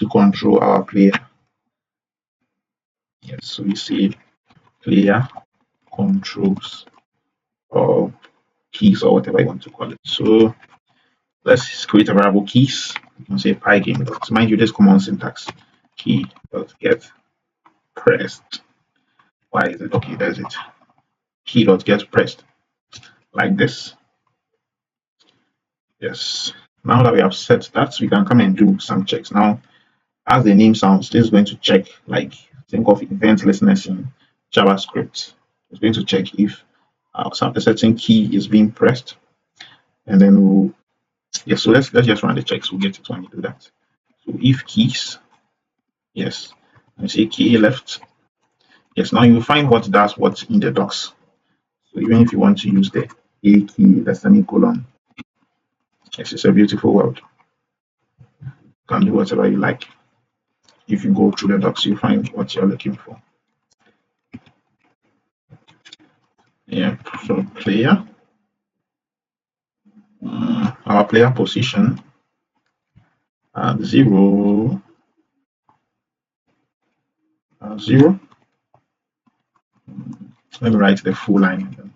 to control our player. Yes, so we see player controls or keys or whatever you want to call it. So let's create a variable keys. You can say Pygame dot. Mind you, this common syntax key dot get pressed. Why is it? Okay, there's it. Key dot get pressed like this. Yes. Now that we have set that, we can come and do some checks. Now, as the name sounds, this is going to check, like, think of event listeners in JavaScript. It's going to check if a certain key is being pressed, and then we'll, yes. So let's just run the checks. We'll get it when we do that. So if keys, yes, and say key left, yes. Now you find what does what in the docs. So even if you want to use the A key, the semicolon, yes, it's a beautiful word. You can do whatever you like. If you go through the docs, you find what you're looking for. Yeah, so player, our player position at 0, 0. Let me write the full line and then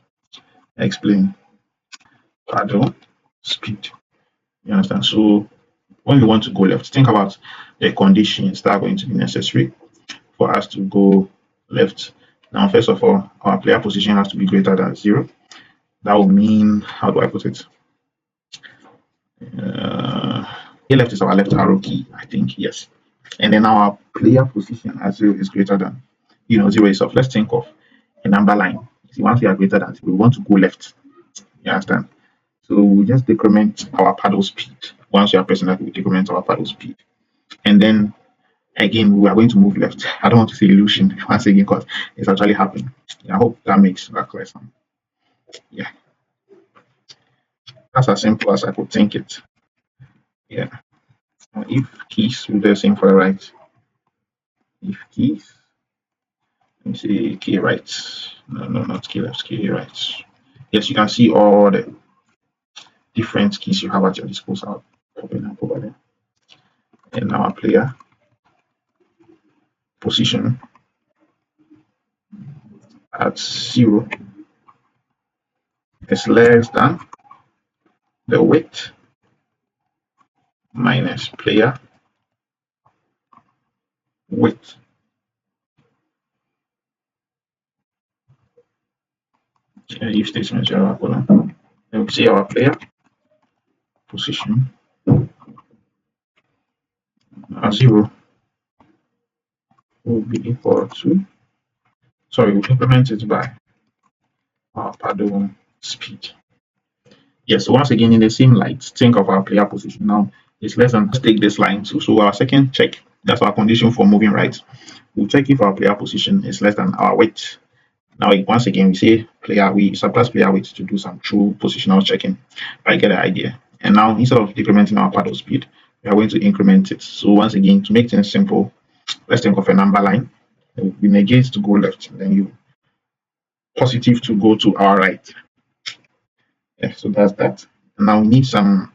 explain. Paddle speed. You understand? So when we want to go left, think about the conditions that are going to be necessary for us to go left. Now, first of all, our player position has to be greater than 0. That will mean, how do I put it? A left is our left arrow key, I think, yes. And then our player position at 0 is greater than, 0 is off. Let's think of a number line. See, once we are greater than 0, we want to go left. You understand? So we just decrement our paddle speed. Once we are pressing that, we decrement our paddle speed. And then again, we are going to move left. I don't want to say illusion once again because it's actually happening. I hope that makes that clear. Yeah. That's as simple as I could think it. Yeah. If keys, we do the same for the right. If keys, let me see key right. No, not key left, key right. Yes, you can see all the different keys you have at your disposal popping up over there. And our player position at 0 is less than the width minus player width. If statement colon. Then we see our player position at 0 will be equal to, sorry, we'll implement it by our paddle speed. Yes, so once again, in the same light, think of our player position. Now, it's less than, let's take this line too. So our second check, that's our condition for moving right. We'll check if our player position is less than our width. Now, once again, we say player, we surplus player width to do some true positional checking. I get the idea. And now, instead of decrementing our paddle speed, we are going to increment it. So once again, to make things simple, let's think of a number line. We negate to go left, and then you positive to go to our right. Yeah, so that's that. And now we need some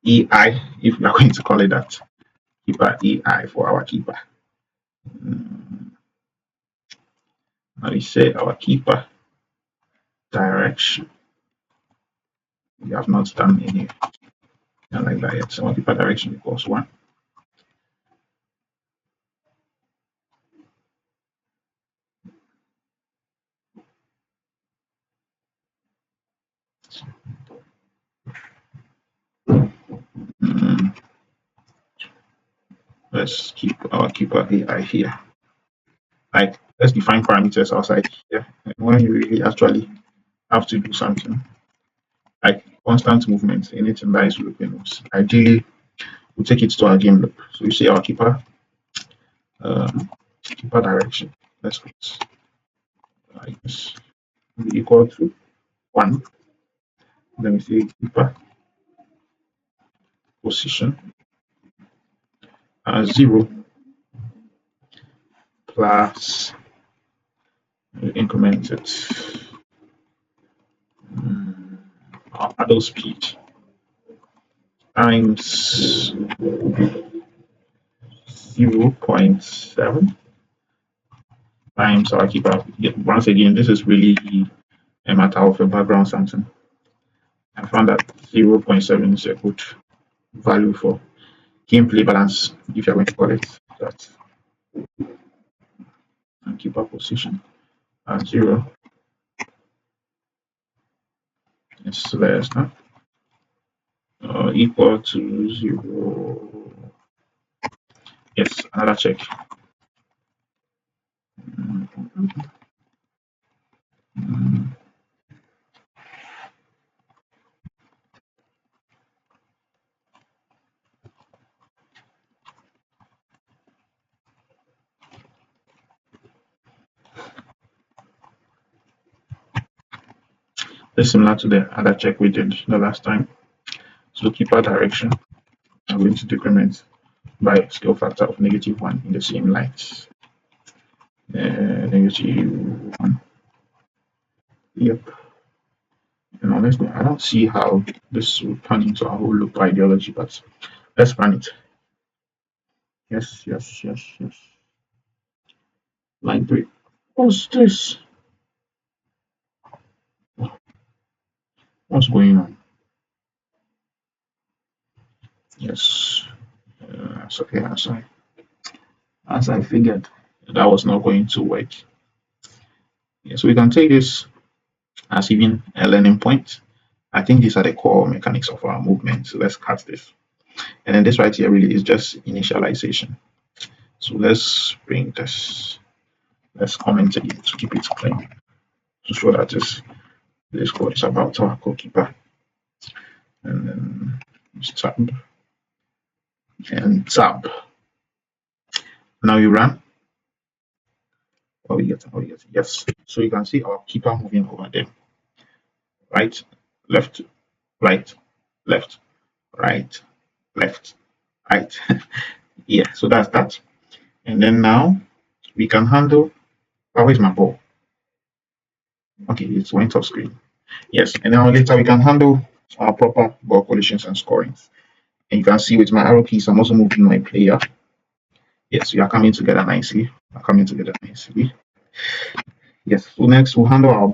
EI, if we are going to call it that. Keeper EI for our keeper. Now we say our keeper direction. We have not done any like that yet. So our keeper direction equals 1. Let's keep our keeper AI here. Like, let's define parameters outside here. And when you really actually have to do something like constant movement, anything that is looping, ideally we'll take it to our game loop. So you say our keeper keeper direction. Let's put like this be equal to 1. Let me say keeper position 0 plus increment it our paddle speed times 0.7 times our keeper. Once again, this is really a matter of a background something. I found that 0.7 is a good value for gameplay balance, if you're going to call it that. And keeper position at 0 is less than or equal to 0. Yes, another check. It's similar to the other check we did the last time. So keeper direction, I'm going to decrement by scale factor of -1 in the same light. -1. Yep. And honestly, I don't see how this will turn into a whole loop ideology, but let's run it. Yes. Line 3. What's this? What's going on? Yes. It's okay, as I figured that was not going to work. Yes, we can take this as even a learning point. I think these are the core mechanics of our movement. So let's cut this. And then this right here really is just initialization. So let's bring this. Let's comment again to keep it clean to show that this code is about our goalkeeper. And then tab and tab. Now you run. What we get? Yes. So you can see our keeper moving over there. Right, left, right, left, right, left, right. Yeah, so that's that. And then now we can handle. Oh, where's my ball? Okay, it went off screen. Yes, and now later we can handle our proper ball collisions and scorings. And you can see with my arrow keys, I'm also moving my player. Yes, we are coming together nicely. Yes, so next we'll handle our